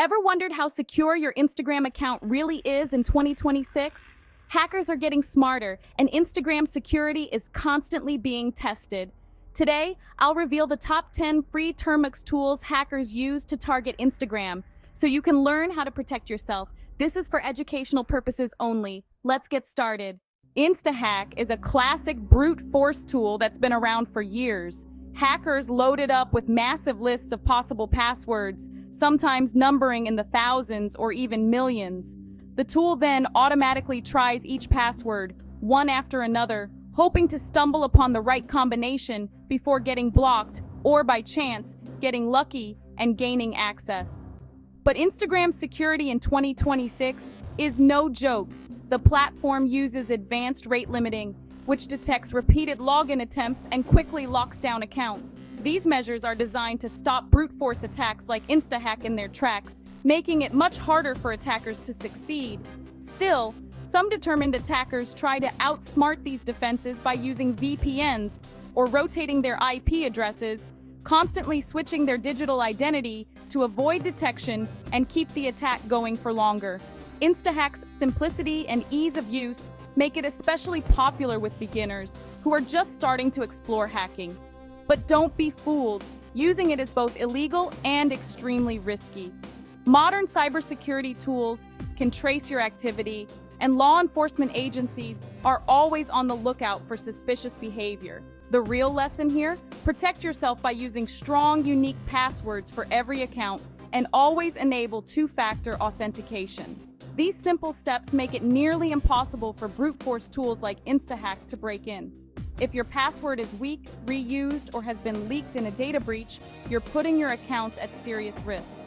Ever wondered how secure your Instagram account really is in 2026? Hackers are getting smarter, and Instagram security is constantly being tested. Today, I'll reveal the top 10 free Termux tools hackers use to target Instagram, so you can learn how to protect yourself. This is for educational purposes only. Let's get started. Instahack is a classic brute force tool that's been around for years. Hackers load it up with massive lists of possible passwords, sometimes numbering in the thousands or even millions. The tool then automatically tries each password, one after another, hoping to stumble upon the right combination before getting blocked, or by chance, getting lucky and gaining access. But Instagram security in 2026 is no joke. The platform uses advanced rate limiting, which detects repeated login attempts and quickly locks down accounts. These measures are designed to stop brute force attacks like Instahack in their tracks, making it much harder for attackers to succeed. Still, some determined attackers try to outsmart these defenses by using VPNs or rotating their IP addresses, constantly switching their digital identity to avoid detection and keep the attack going for longer. Instahack's simplicity and ease of use make it especially popular with beginners who are just starting to explore hacking. But don't be fooled, using it is both illegal and extremely risky. Modern cybersecurity tools can trace your activity, and law enforcement agencies are always on the lookout for suspicious behavior. The real lesson here? Protect yourself by using strong, unique passwords for every account and always enable two-factor authentication. These simple steps make it nearly impossible for brute force tools like Instahack to break in. If your password is weak, reused, or has been leaked in a data breach, you're putting your accounts at serious risk.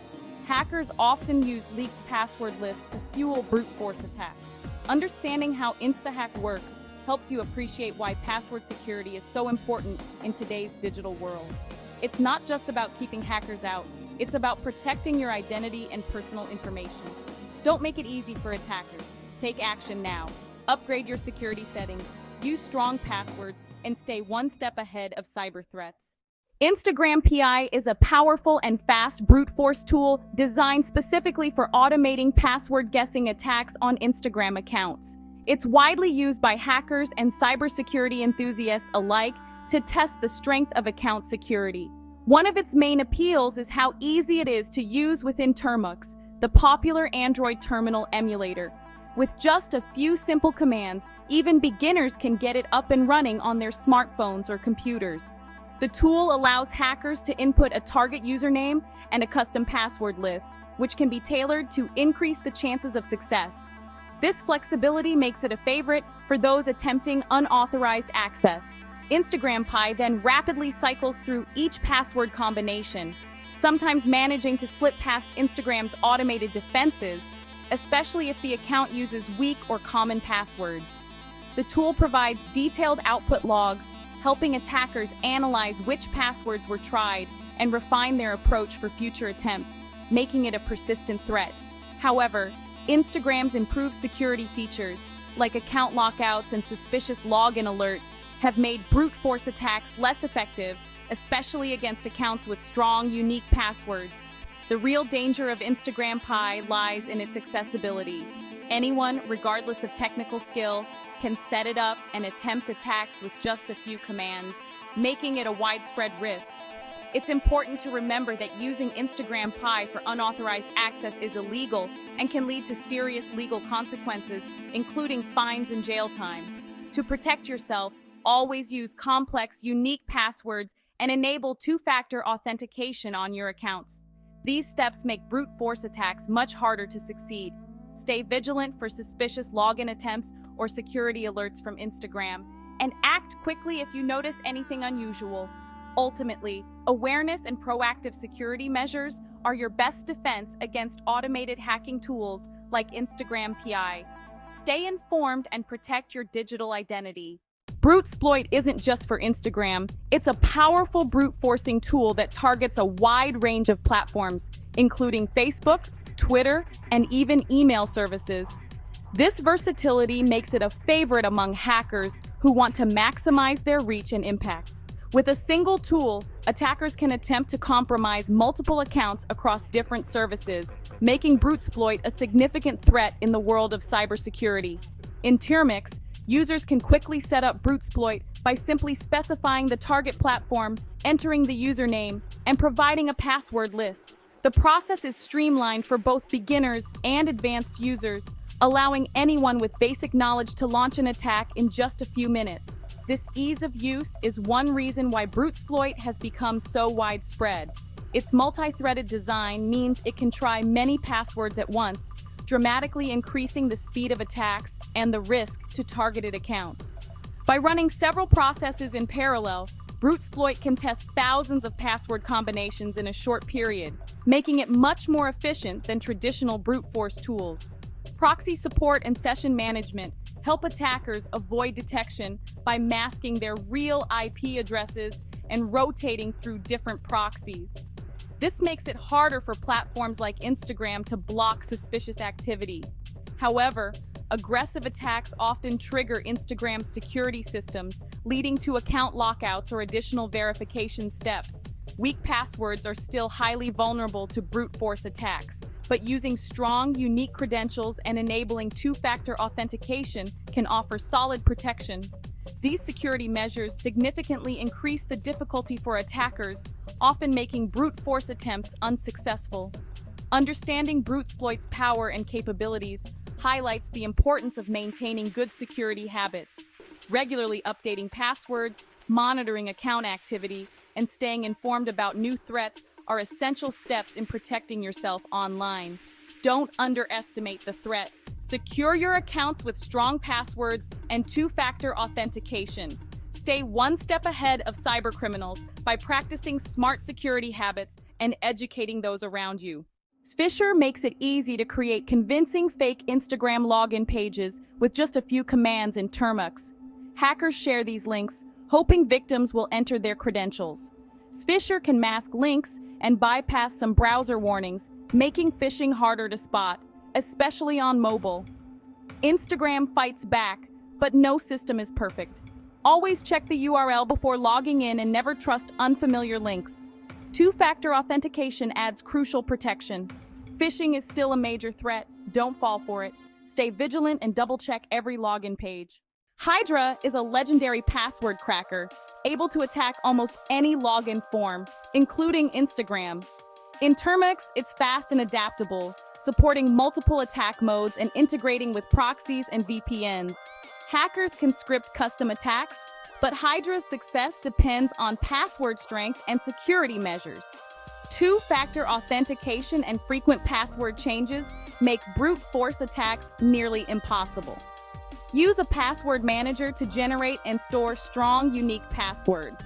Hackers often use leaked password lists to fuel brute force attacks. Understanding how Instahack works helps you appreciate why password security is so important in today's digital world. It's not just about keeping hackers out, it's about protecting your identity and personal information. Don't make it easy for attackers. Take action now. Upgrade your security settings, use strong passwords, and stay one step ahead of cyber threats. Instagram PI is a powerful and fast brute force tool designed specifically for automating password guessing attacks on Instagram accounts. It's widely used by hackers and cybersecurity enthusiasts alike to test the strength of account security. One of its main appeals is how easy it is to use within Termux, the popular Android terminal emulator. With just a few simple commands, even beginners can get it up and running on their smartphones or computers. The tool allows hackers to input a target username and a custom password list, which can be tailored to increase the chances of success. This flexibility makes it a favorite for those attempting unauthorized access. Instagram Pi then rapidly cycles through each password combination, sometimes managing to slip past Instagram's automated defenses, especially if the account uses weak or common passwords. The tool provides detailed output logs, helping attackers analyze which passwords were tried and refine their approach for future attempts, making it a persistent threat. However, Instagram's improved security features, like account lockouts and suspicious login alerts, have made brute force attacks less effective, especially against accounts with strong, unique passwords. The real danger of Instagram Pi lies in its accessibility. Anyone, regardless of technical skill, can set it up and attempt attacks with just a few commands, making it a widespread risk. It's important to remember that using Instagram Pi for unauthorized access is illegal and can lead to serious legal consequences, including fines and jail time. To protect yourself, always use complex, unique passwords and enable two-factor authentication on your accounts. These steps make brute force attacks much harder to succeed. Stay vigilant for suspicious login attempts or security alerts from Instagram, and act quickly if you notice anything unusual. Ultimately, awareness and proactive security measures are your best defense against automated hacking tools like Instagram PI. Stay informed and protect your digital identity. BruteSploit isn't just for Instagram. It's a powerful brute forcing tool that targets a wide range of platforms, including Facebook, Twitter, and even email services. This versatility makes it a favorite among hackers who want to maximize their reach and impact. With a single tool, attackers can attempt to compromise multiple accounts across different services, making BruteSploit a significant threat in the world of cybersecurity. In Termux, users can quickly set up BruteSploit by simply specifying the target platform, entering the username, and providing a password list. The process is streamlined for both beginners and advanced users, allowing anyone with basic knowledge to launch an attack in just a few minutes. This ease of use is one reason why BruteSploit has become so widespread. Its multi-threaded design means it can try many passwords at once, dramatically increasing the speed of attacks and the risk to targeted accounts. By running several processes in parallel, BruteSploit can test thousands of password combinations in a short period, making it much more efficient than traditional brute force tools. Proxy support and session management help attackers avoid detection by masking their real IP addresses and rotating through different proxies. This makes it harder for platforms like Instagram to block suspicious activity. However, aggressive attacks often trigger Instagram's security systems, leading to account lockouts or additional verification steps. Weak passwords are still highly vulnerable to brute force attacks, but using strong, unique credentials and enabling two-factor authentication can offer solid protection. These security measures significantly increase the difficulty for attackers, often making brute force attempts unsuccessful. Understanding BruteSploit's power and capabilities highlights the importance of maintaining good security habits. Regularly updating passwords, monitoring account activity, and staying informed about new threats are essential steps in protecting yourself online. Don't underestimate the threat. Secure your accounts with strong passwords and two-factor authentication. Stay one step ahead of cybercriminals by practicing smart security habits and educating those around you. Zphisher makes it easy to create convincing fake Instagram login pages with just a few commands in Termux. Hackers share these links, hoping victims will enter their credentials. Zphisher can mask links and bypass some browser warnings, making phishing harder to spot, especially on mobile. Instagram fights back, but no system is perfect. Always check the URL before logging in and never trust unfamiliar links. Two-factor authentication adds crucial protection. Phishing is still a major threat. Don't fall for it. Stay vigilant and double-check every login page. Hydra is a legendary password cracker, able to attack almost any login form, including Instagram. In Termux, it's fast and adaptable, supporting multiple attack modes and integrating with proxies and VPNs. Hackers can script custom attacks, but Hydra's success depends on password strength and security measures. Two-factor authentication and frequent password changes make brute force attacks nearly impossible. Use a password manager to generate and store strong, unique passwords.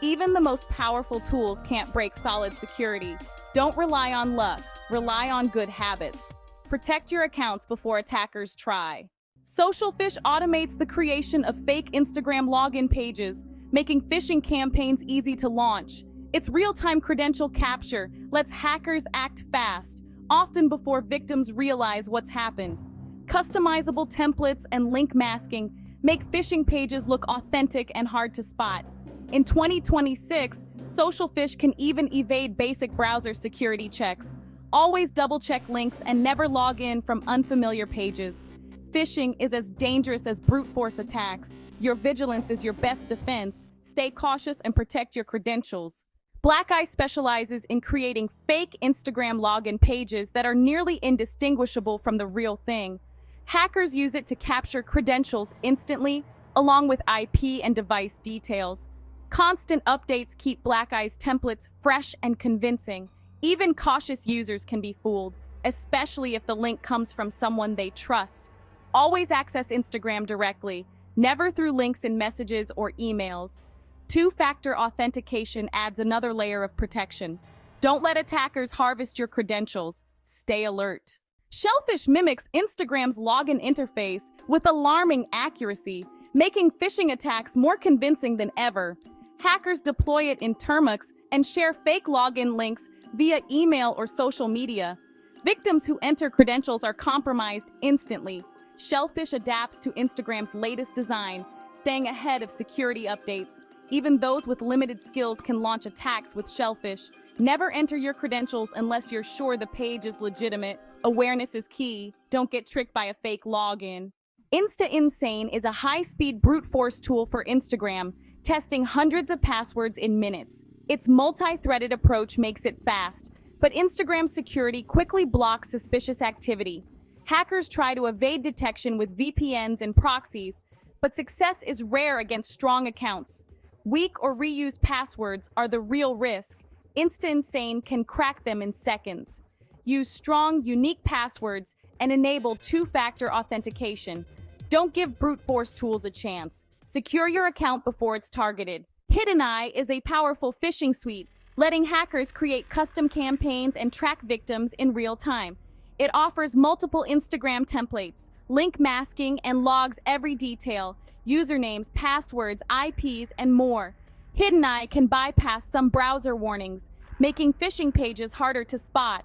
Even the most powerful tools can't break solid security. Don't rely on luck, rely on good habits. Protect your accounts before attackers try. SocialFish automates the creation of fake Instagram login pages, making phishing campaigns easy to launch. Its real-time credential capture lets hackers act fast, often before victims realize what's happened. Customizable templates and link masking make phishing pages look authentic and hard to spot. In 2026, SocialFish can even evade basic browser security checks. Always double-check links and never log in from unfamiliar pages. Phishing is as dangerous as brute force attacks. Your vigilance is your best defense. Stay cautious and protect your credentials. BlackEye specializes in creating fake Instagram login pages that are nearly indistinguishable from the real thing. Hackers use it to capture credentials instantly, along with IP and device details. Constant updates keep BlackEye's templates fresh and convincing. Even cautious users can be fooled, especially if the link comes from someone they trust. Always access Instagram directly, never through links in messages or emails. Two-factor authentication adds another layer of protection. Don't let attackers harvest your credentials. Stay alert. Shellphish mimics Instagram's login interface with alarming accuracy, making phishing attacks more convincing than ever. Hackers deploy it in Termux and share fake login links via email or social media. Victims who enter credentials are compromised instantly. Shellphish adapts to Instagram's latest design, staying ahead of security updates. Even those with limited skills can launch attacks with Shellphish. Never enter your credentials unless you're sure the page is legitimate. Awareness is key. Don't get tricked by a fake login. InstaInsane is a high-speed brute force tool for Instagram, testing hundreds of passwords in minutes. Its multi-threaded approach makes it fast, but Instagram security quickly blocks suspicious activity. Hackers try to evade detection with VPNs and proxies, but success is rare against strong accounts. Weak or reused passwords are the real risk. InstaInsane can crack them in seconds. Use strong, unique passwords and enable two-factor authentication. Don't give brute force tools a chance. Secure your account before it's targeted. HiddenEye is a powerful phishing suite, letting hackers create custom campaigns and track victims in real time. It offers multiple Instagram templates, link masking, and logs every detail, usernames, passwords, IPs, and more. HiddenEye can bypass some browser warnings, making phishing pages harder to spot.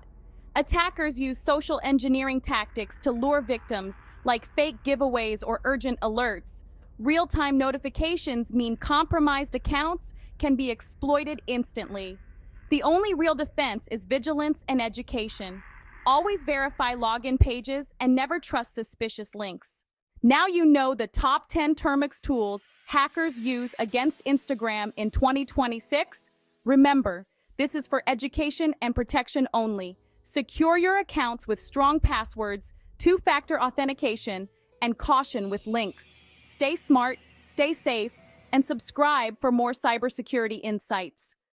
Attackers use social engineering tactics to lure victims, like fake giveaways or urgent alerts. Real-time notifications mean compromised accounts can be exploited instantly. The only real defense is vigilance and education. Always verify login pages and never trust suspicious links. Now you know the top 10 Termux tools hackers use against Instagram in 2026. Remember, this is for education and protection only. Secure your accounts with strong passwords, two-factor authentication, and caution with links. Stay smart, stay safe, and subscribe for more cybersecurity insights.